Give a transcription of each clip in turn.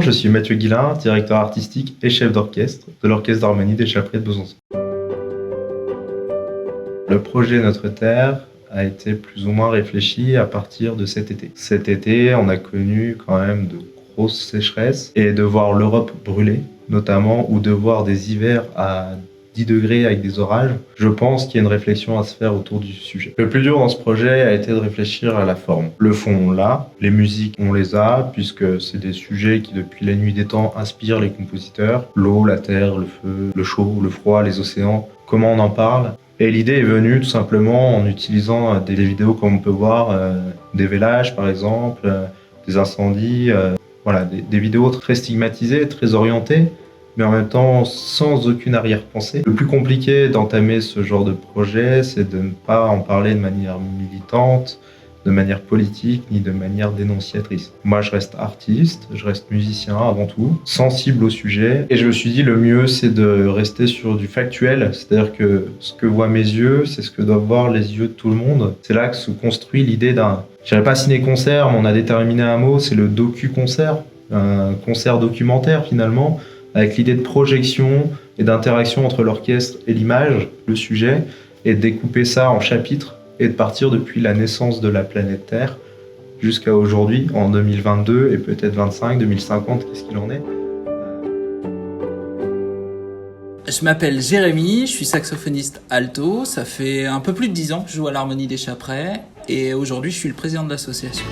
Bonjour, je suis Mathieu Guillain, directeur artistique et chef d'orchestre de l'Orchestre d'harmonie des Chaprais de Besançon. Le projet Notre Terre a été plus ou moins réfléchi à partir de cet été. Cet été, on a connu quand même de grosses sécheresses et de voir l'Europe brûler, notamment, ou de voir des hivers à 10 degrés avec des orages, je pense qu'il y a une réflexion à se faire autour du sujet. Le plus dur dans ce projet a été de réfléchir à la forme. Le fond, on l'a. Les musiques, on les a, puisque c'est des sujets qui, depuis la nuit des temps, inspirent les compositeurs. L'eau, la terre, le feu, le chaud, le froid, les océans. Comment on en parle ? Et l'idée est venue tout simplement en utilisant des vidéos comme on peut voir, des vélages par exemple, des incendies, voilà, des vidéos très stigmatisées, très orientées, mais en même temps sans aucune arrière-pensée. Le plus compliqué d'entamer ce genre de projet, c'est de ne pas en parler de manière militante, de manière politique, ni de manière dénonciatrice. Moi, je reste artiste, je reste musicien avant tout, sensible au sujet, et je me suis dit le mieux, c'est de rester sur du factuel, c'est-à-dire que ce que voient mes yeux, c'est ce que doivent voir les yeux de tout le monde. C'est là que se construit l'idée d'un, je dirais pas ciné-concert, mais on a déterminé un mot, c'est le docu-concert, un concert documentaire finalement, avec l'idée de projection et d'interaction entre l'orchestre et l'image, le sujet, et de découper ça en chapitres et de partir depuis la naissance de la planète Terre jusqu'à aujourd'hui, en 2022 et peut-être 25, 2050, qu'est-ce qu'il en est ? Je m'appelle Jérémy, je suis saxophoniste alto, ça fait un peu plus de 10 ans que je joue à l'Harmonie des Chaprais et aujourd'hui je suis le président de l'association.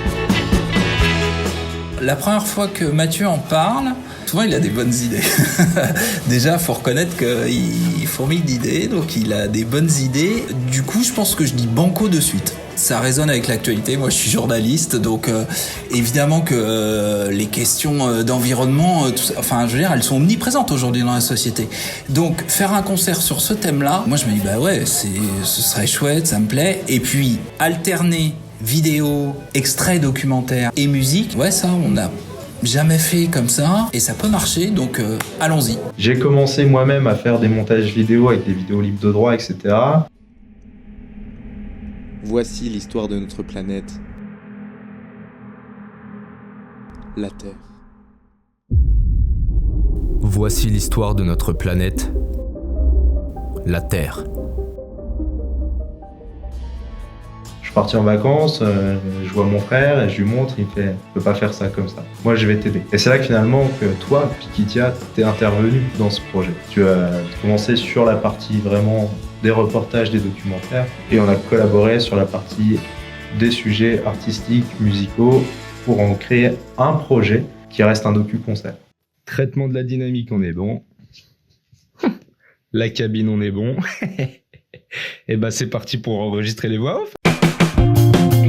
La première fois que Mathieu en parle, souvent il a des bonnes idées. Déjà, faut reconnaître qu'il fourmille d'idées, donc il a des bonnes idées. Du coup, je pense que je dis banco de suite. Ça résonne avec l'actualité. Moi, je suis journaliste, donc évidemment que les questions d'environnement, enfin, je veux dire, elles sont omniprésentes aujourd'hui dans la société. Donc, faire un concert sur ce thème-là, moi, je me dis, bah ouais, ce serait chouette, ça me plaît. Et puis, alterner vidéo, extrait documentaire et musique, ouais, ça, on n'a jamais fait comme ça et ça peut marcher, donc allons-y. J'ai commencé moi-même à faire des montages vidéo avec des vidéos libres de droit, etc. Voici l'histoire de notre planète, la Terre. Voici l'histoire de notre planète, la Terre. Je suis parti en vacances, je vois mon frère et je lui montre, il me fait « je peux pas faire ça comme ça, moi je vais t'aider ». Et c'est là que finalement que toi, Pikitia, t'es intervenu dans ce projet. Tu as commencé sur la partie vraiment des reportages, des documentaires, et on a collaboré sur la partie des sujets artistiques, musicaux, pour en créer un projet qui reste un docu-concert. Traitement de la dynamique, on est bon. La cabine, on est bon. Et bah c'est parti pour enregistrer les voix off.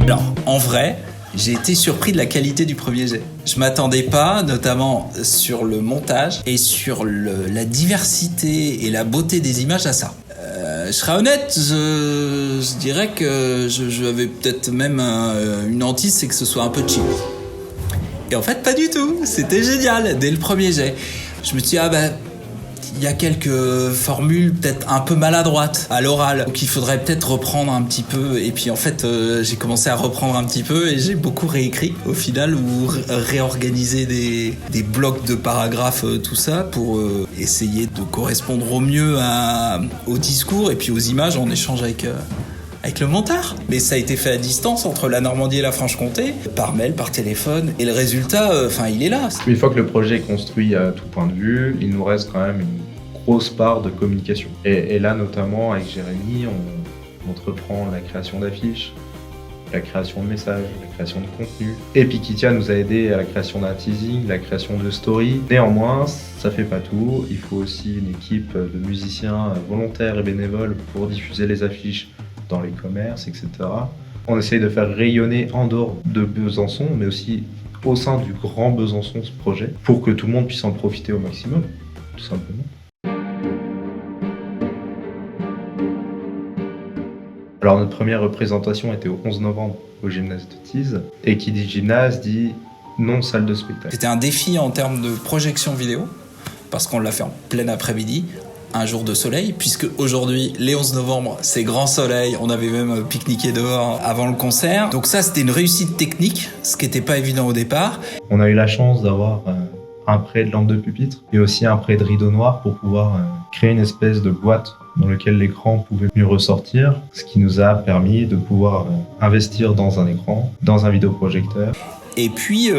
Alors, en vrai, j'ai été surpris de la qualité du premier jet. Je m'attendais pas, notamment sur le montage et sur la diversité et la beauté des images à ça. Je serai honnête, je dirais que j'avais peut-être même une hantise, c'est que ce soit un peu cheap. Et en fait, pas du tout. C'était génial dès le premier jet. Je me suis dit, il y a quelques formules peut-être un peu maladroites à l'oral, donc il faudrait peut-être reprendre un petit peu. Et puis en fait, j'ai commencé à reprendre un petit peu et j'ai beaucoup réécrit au final, ou réorganisé des blocs de paragraphes, tout ça, pour essayer de correspondre au mieux au discours et puis aux images en échange avec le monteur. Mais ça a été fait à distance entre la Normandie et la Franche-Comté, par mail, par téléphone, et le résultat, il est là. Une fois que le projet est construit à tout point de vue, il nous reste quand même une grosse part de communication. Et là, notamment, avec Jérémy, on entreprend la création d'affiches, la création de messages, la création de contenu. Et Pikitia nous a aidé à la création d'un teasing, la création de story. Néanmoins, ça fait pas tout. Il faut aussi une équipe de musiciens volontaires et bénévoles pour diffuser les affiches dans les commerces, etc. On essaye de faire rayonner en dehors de Besançon, mais aussi au sein du Grand Besançon ce projet, pour que tout le monde puisse en profiter au maximum, tout simplement. Alors notre première représentation était au 11 novembre au gymnase de Tise, et qui dit gymnase dit non salle de spectacle. C'était un défi en termes de projection vidéo, parce qu'on l'a fait en plein après-midi, un jour de soleil, puisque aujourd'hui, les 11 novembre, c'est grand soleil, on avait même pique-niqué dehors avant le concert. Donc ça, c'était une réussite technique, ce qui n'était pas évident au départ. On a eu la chance d'avoir un prêt de lampe de pupitre et aussi un prêt de rideau noir pour pouvoir créer une espèce de boîte dans lequel l'écran pouvait mieux ressortir, ce qui nous a permis de pouvoir investir dans un écran, dans un vidéoprojecteur. Et puis,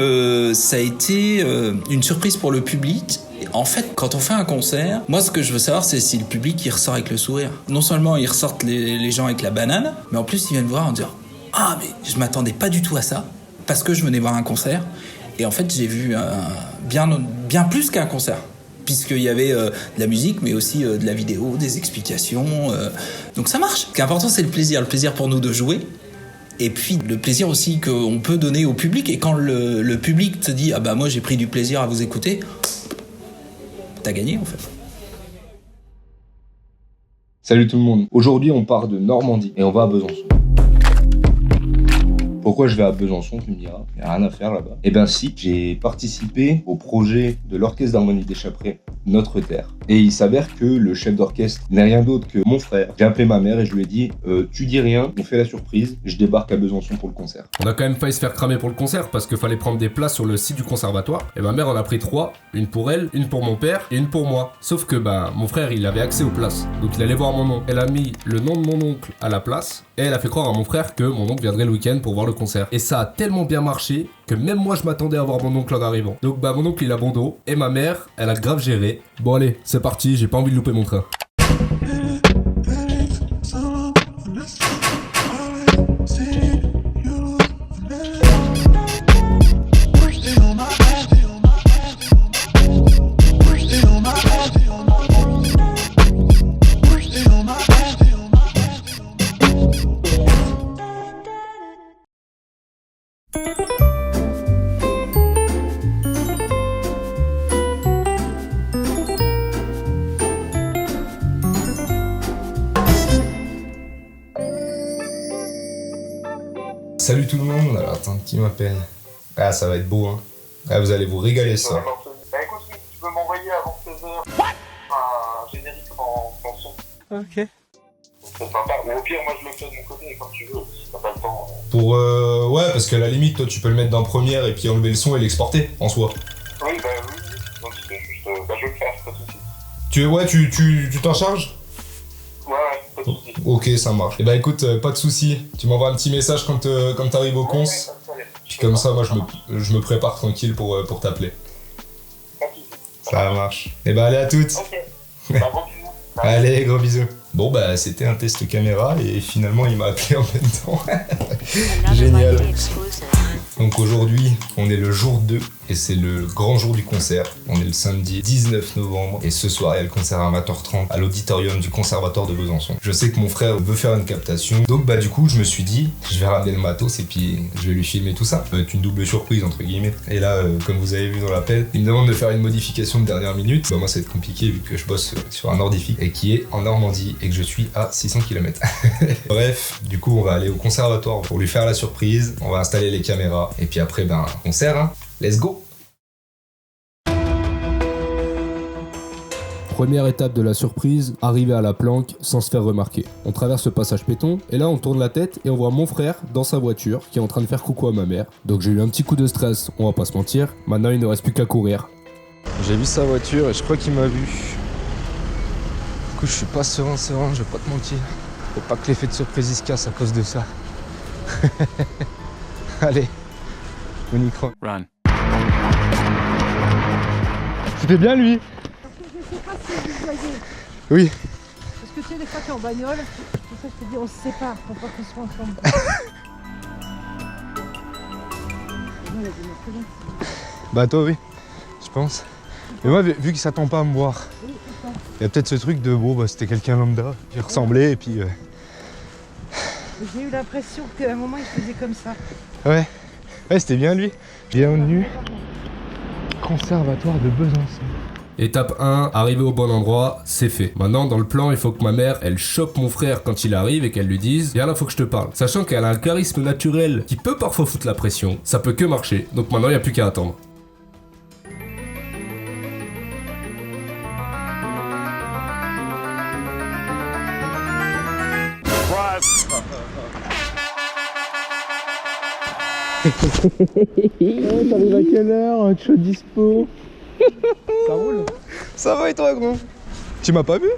ça a été une surprise pour le public. En fait, quand on fait un concert, moi, ce que je veux savoir, c'est si le public, il ressort avec le sourire. Non seulement ils ressortent les gens avec la banane, mais en plus, ils viennent voir en disant « Ah, mais je m'attendais pas du tout à ça, parce que je venais voir un concert. » Et en fait, j'ai vu bien plus qu'un concert. Puisqu'il y avait de la musique, mais aussi de la vidéo, des explications. Donc ça marche. Ce qui est important, c'est le plaisir pour nous de jouer. Et puis le plaisir aussi qu'on peut donner au public. Et quand le public te dit « Ah bah moi j'ai pris du plaisir à vous écouter », t'as gagné en fait. Salut tout le monde. Aujourd'hui, on part de Normandie et on va à Besançon. Pourquoi je vais à Besançon, tu me diras? Il n'y a rien à faire là-bas. Eh bien si, j'ai participé au projet de l'Orchestre d'harmonie des Chaprais, Notre Terre. Et il s'avère que le chef d'orchestre n'est rien d'autre que mon frère. J'ai appelé ma mère et je lui ai dit tu dis rien, on fait la surprise, je débarque à Besançon pour le concert. On a quand même failli se faire cramer pour le concert parce qu'il fallait prendre des places sur le site du conservatoire. Et ma mère en a pris 3, une pour elle, une pour mon père et une pour moi. Sauf que mon frère il avait accès aux places. Donc il allait voir mon oncle. Elle a mis le nom de mon oncle à la place et elle a fait croire à mon frère que mon oncle viendrait le week-end pour voir le concert. Et ça a tellement bien marché que même moi je m'attendais à voir mon oncle en arrivant. Donc mon oncle il a bon dos et ma mère elle a grave géré. Bon allez, c'est parti, j'ai pas envie de louper mon train. Salut tout le monde, alors attends, qui m'appelle? Ah ça va être beau hein. Ah vous allez vous régaler ça. Bah écoute, tu peux m'envoyer avant 16h un générique en chanson. Ok. C'est sympa. Ou au pire, moi je le fais de mon côté quand tu veux, si t'as pas le temps. Pour ouais, parce qu'à la limite toi tu peux le mettre dans Première et puis enlever le son et l'exporter en soi. Oui, bah oui. Donc c'est juste, bah je vais le faire, pas de Tu soucis. tu t'en charges? Ouais, pas de soucis. Ok, ça marche. Et bah écoute, pas de soucis. Tu m'envoies un petit message quand t'arrives au cons. Puis comme ça, moi je me prépare tranquille pour t'appeler. Pas de soucis. Ça marche. Et bah allez à toutes. Ok. Bah bon bisous. Allez, gros bisous. Bon bah c'était un test caméra et finalement il m'a appelé en même temps. Génial. Donc aujourd'hui, on est le jour 2 et c'est le grand jour du concert. On est le samedi 19 novembre et ce soir il y a le concert à 20h30 à l'auditorium du Conservatoire de Besançon. Je sais que mon frère veut faire une captation, donc du coup je me suis dit je vais ramener le matos et puis je vais lui filmer tout ça. Ça va être une double surprise entre guillemets. Et là, comme vous avez vu dans l'appel, il me demande de faire une modification de dernière minute. Moi ça va être compliqué vu que je bosse sur un ordi fixe et qui est en Normandie et que je suis à 600 km. Bref, du coup on va aller au conservatoire pour lui faire la surprise, on va installer les caméras et puis après concert hein. Let's go. Première étape de la surprise, arriver à la planque sans se faire remarquer. On traverse le passage piéton et là on tourne la tête et on voit mon frère dans sa voiture qui est en train de faire coucou à ma mère. Donc j'ai eu un petit coup de stress, on va pas se mentir. Maintenant il ne reste plus qu'à courir. J'ai vu sa voiture et je crois qu'il m'a vu. Du coup je suis pas serein, je vais pas te mentir. Faut pas que l'effet de surprise il se casse à cause de ça. Allez, on y croit. Run. C'était bien lui. Je sais pas si vous voyez. Oui. Parce que tu sais, des fois, tu es en bagnole. C'est pour ça que je te dis, on se sépare pour pas qu'on soit ensemble. Bah toi oui, je pense. Mais moi vu qu'il s'attend pas à me voir, il y a peut-être ce truc de c'était quelqu'un lambda, qui ressemblait et puis... J'ai eu l'impression qu'à un moment, il faisait comme ça. Ouais c'était bien lui. Bienvenue, Conservatoire de Besançon. Étape 1, arriver au bon endroit, c'est fait. Maintenant, dans le plan, il faut que ma mère, elle chope mon frère quand il arrive et qu'elle lui dise « Viens là, faut que je te parle ». Sachant qu'elle a un charisme naturel qui peut parfois foutre la pression, ça peut que marcher. Donc maintenant, il n'y a plus qu'à attendre. T'arrives à quelle heure? Tu es dispo? Ça roule? Ça va et toi, gros? Tu m'as pas vu?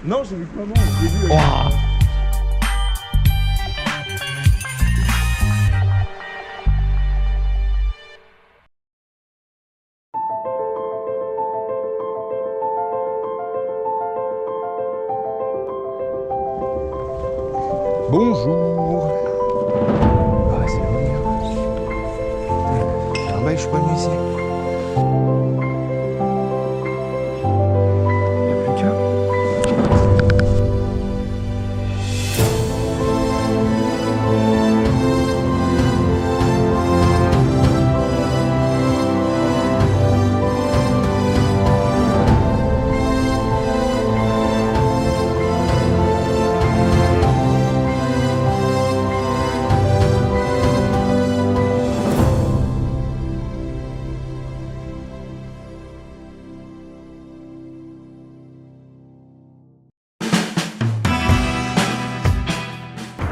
Non, j'ai vu que maman, j'ai vu. Bonjour. Ah, c'est long. Ah bah, je suis pas venu ici. Y'a plus qu'un.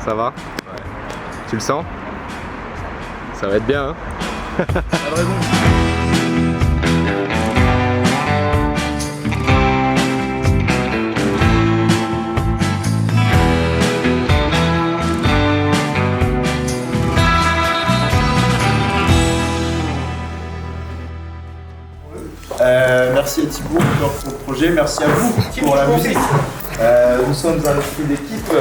Ça va? Ouais. Tu le sens? Ça va être bien, hein? Pas de raison. Merci à Thibaut pour le projet, merci à vous pour la musique. Nous sommes un esprit d'équipe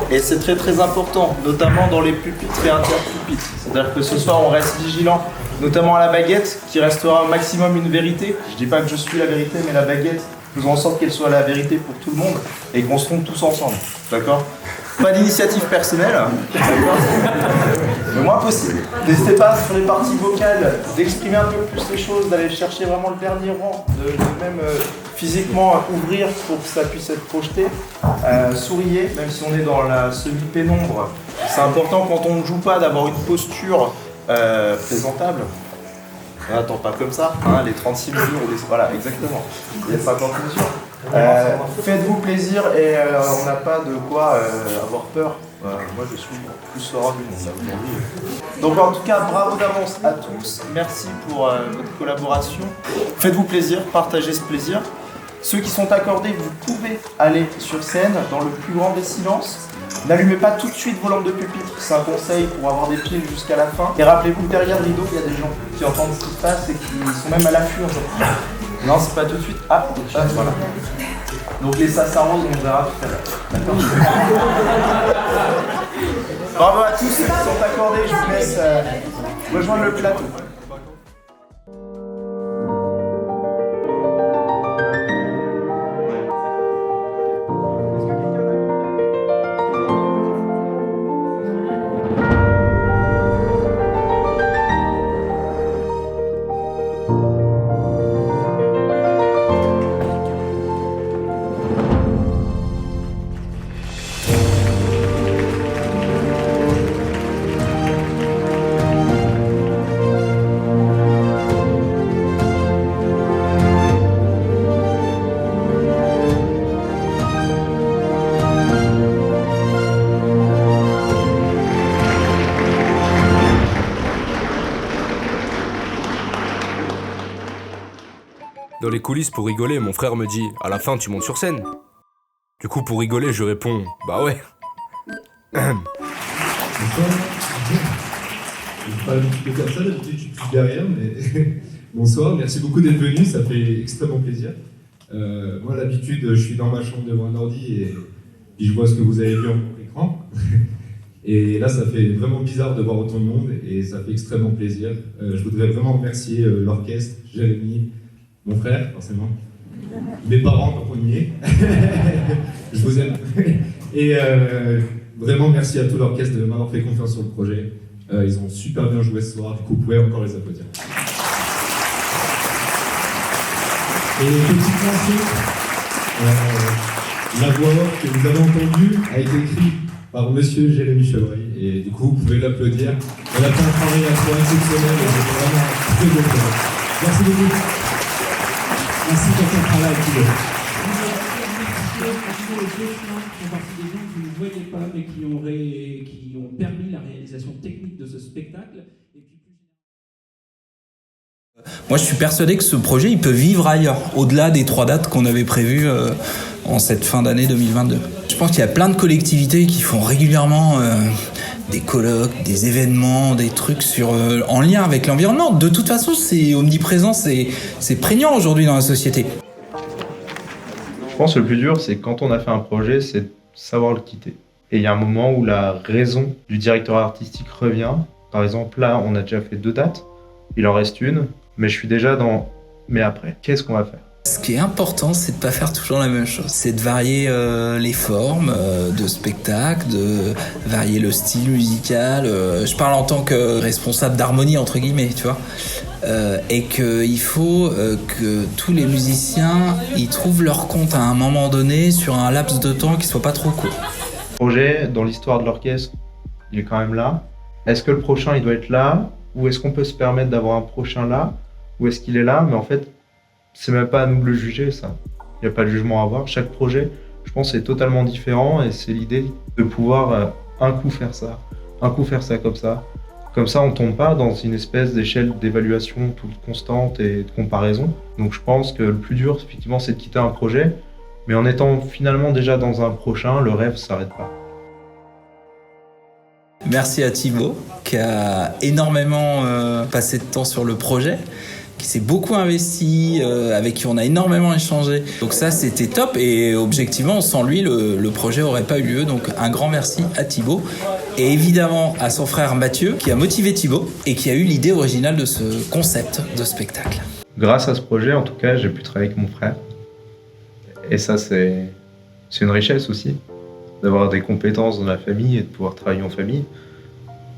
et c'est très très important, notamment dans les pupitres et interpupitres. C'est-à-dire que ce soir on reste vigilant, notamment à la baguette qui restera au maximum une vérité. Je dis pas que je suis la vérité, mais la baguette, faisons en sorte qu'elle soit la vérité pour tout le monde et qu'on se trompe tous ensemble. D'accord? Pas d'initiative personnelle, d'accord, le moins possible. N'hésitez pas sur les parties vocales d'exprimer un peu plus les choses, d'aller chercher vraiment le dernier rang, de même physiquement ouvrir pour que ça puisse être projeté. Souriez, même si on est dans la semi-pénombre. C'est important quand on ne joue pas d'avoir une posture présentable. Attends, pas comme ça, hein, les 36 mesures, ou les... voilà, exactement. Il y a 50 mesures. Faites-vous plaisir et on n'a pas de quoi avoir peur. Moi je suis plus serein du monde là aujourd'hui. Donc en tout cas, bravo d'avance à tous. Merci pour votre collaboration. Faites-vous plaisir, partagez ce plaisir. Ceux qui sont accordés, vous pouvez aller sur scène dans le plus grand des silences. N'allumez pas tout de suite vos lampes de pupitre, c'est un conseil pour avoir des piles jusqu'à la fin. Et rappelez-vous, derrière le rideau, il y a des gens qui entendent ce qui se passe et qui sont même à l'affût. Non, c'est pas tout de suite. Ah, voilà. Donc les sassaroses, on verra tout à l'heure. D'accord. Bravo à tous ceux qui sont accordés, je vous laisse rejoindre le plateau. Dans les coulisses, pour rigoler, mon frère me dit « À la fin, tu montes sur scène ?» Du coup, pour rigoler, je réponds « Bah ouais !» Je ne pas l'habitude de faire ça, d'habitude je suis plus derrière, mais bonsoir, merci beaucoup d'être venu, ça fait extrêmement plaisir. Moi, l'habitude, je suis dans ma chambre devant un ordi et puis je vois ce que vous avez vu en écran. Et là, ça fait vraiment bizarre de voir autant de monde et ça fait extrêmement plaisir. Je voudrais vraiment remercier l'orchestre, Jérémy, mon frère, forcément, mes parents quand on y est. Je vous aime. Et vraiment merci à tout l'orchestre de m'avoir fait confiance sur le projet. Ils ont super bien joué ce soir, du coup vous pouvez encore les applaudir. Et petite mention, la voix off que vous avez entendue a été écrite par monsieur Jérémy Chevreuil et du coup vous pouvez l'applaudir. On a fait un travail à fois exceptionnel et c'était vraiment très bon. Merci beaucoup. Merci pour ton travail, Thibaut. Les deux font partie des gens qui ne voyaient pas mais qui ont permis la réalisation technique de ce spectacle. Moi, je suis persuadé que ce projet, il peut vivre ailleurs, au-delà des 3 dates qu'on avait prévues en cette fin d'année 2022. Je pense qu'il y a plein de collectivités qui font régulièrement des colloques, des événements, des trucs en lien avec l'environnement. De toute façon, c'est omniprésent, c'est prégnant aujourd'hui dans la société. Je pense que le plus dur, c'est quand on a fait un projet, c'est de savoir le quitter. Et il y a un moment où la raison du directeur artistique revient. Par exemple, là, on a déjà fait 2 dates, il en reste une, mais je suis déjà dans « mais après, qu'est-ce qu'on va faire ?» Ce qui est important, c'est de pas faire toujours la même chose. C'est de varier les formes de spectacle, de varier le style musical. Je parle en tant que responsable d'harmonie, entre guillemets, tu vois. Et qu'il faut que tous les musiciens y trouvent leur compte à un moment donné sur un laps de temps qui soit pas trop court. Le projet, dans l'histoire de l'orchestre, il est quand même là. Est-ce que le prochain, il doit être là? Ou est-ce qu'on peut se permettre d'avoir un prochain là? Ou est-ce qu'il est là? Mais en fait, c'est même pas à nous de le juger, ça. Il n'y a pas de jugement à avoir. Chaque projet, je pense, est totalement différent et c'est l'idée de pouvoir un coup faire ça, un coup faire ça comme ça. Comme ça, on tombe pas dans une espèce d'échelle d'évaluation toute constante et de comparaison. Donc je pense que le plus dur, effectivement, c'est de quitter un projet. Mais en étant finalement déjà dans un prochain, le rêve s'arrête pas. Merci à Thibaut, qui a énormément passé de temps sur le projet, qui s'est beaucoup investi, avec qui on a énormément échangé. Donc ça, c'était top et objectivement, sans lui, le projet n'aurait pas eu lieu. Donc un grand merci à Thibaut et évidemment à son frère Mathieu, qui a motivé Thibaut et qui a eu l'idée originale de ce concept de spectacle. Grâce à ce projet, en tout cas, j'ai pu travailler avec mon frère. Et ça, c'est une richesse aussi, d'avoir des compétences dans la famille et de pouvoir travailler en famille.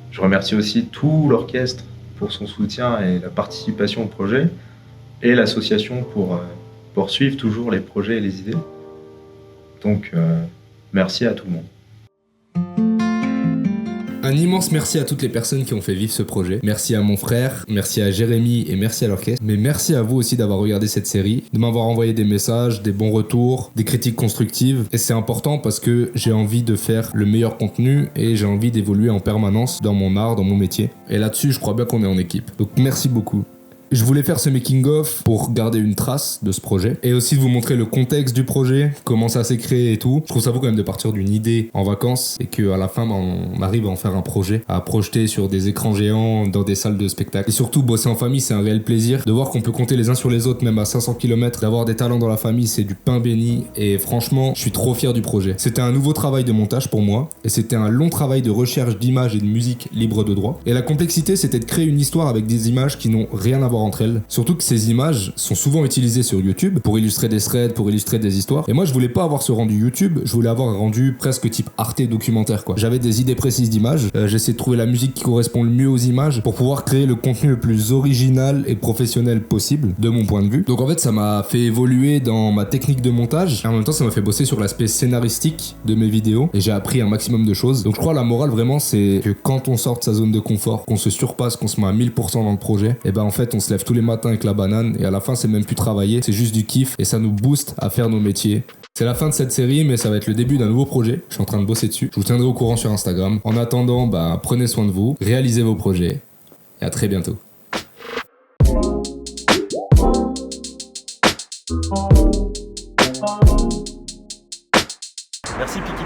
Je remercie aussi tout l'orchestre pour son soutien et la participation au projet, et l'association pour poursuivre toujours les projets et les idées. Donc, merci à tout le monde. Un immense merci à toutes les personnes qui ont fait vivre ce projet. Merci à mon frère, merci à Jérémy et merci à l'orchestre. Mais merci à vous aussi d'avoir regardé cette série, de m'avoir envoyé des messages, des bons retours, des critiques constructives. Et c'est important parce que j'ai envie de faire le meilleur contenu et j'ai envie d'évoluer en permanence dans mon art, dans mon métier. Et là-dessus, je crois bien qu'on est en équipe. Donc merci beaucoup. Je voulais faire ce making-of pour garder une trace de ce projet et aussi de vous montrer le contexte du projet, comment ça s'est créé et tout. Je trouve ça beau quand même de partir d'une idée en vacances et qu'à la fin, on arrive à en faire un projet, à projeter sur des écrans géants dans des salles de spectacle. Et surtout, bosser en famille, c'est un réel plaisir. De voir qu'on peut compter les uns sur les autres, même à 500 km, d'avoir des talents dans la famille, c'est du pain béni. Et franchement, je suis trop fier du projet. C'était un nouveau travail de montage pour moi et c'était un long travail de recherche d'images et de musique libre de droit. Et la complexité, c'était de créer une histoire avec des images qui n'ont rien à voir entre elles. Surtout que ces images sont souvent utilisées sur YouTube pour illustrer des threads, pour illustrer des histoires. Et moi, je voulais pas avoir ce rendu YouTube, je voulais avoir un rendu presque type Arte documentaire, quoi. J'avais des idées précises d'images, j'essayais de trouver la musique qui correspond le mieux aux images pour pouvoir créer le contenu le plus original et professionnel possible, de mon point de vue. Donc en fait, ça m'a fait évoluer dans ma technique de montage et en même temps, ça m'a fait bosser sur l'aspect scénaristique de mes vidéos et j'ai appris un maximum de choses. Donc je crois la morale vraiment, c'est que quand on sort de sa zone de confort, qu'on se surpasse, qu'on se met à 1000% dans le projet, et ben en fait, on se lève tous les matin avec la banane et à la fin c'est même plus travailler, c'est juste du kiff et ça nous booste à faire nos métiers. C'est la fin de cette série mais ça va être le début d'un nouveau projet, je suis en train de bosser dessus, je vous tiendrai au courant sur Instagram. En attendant, prenez soin de vous, réalisez vos projets et à très bientôt. Merci Piki.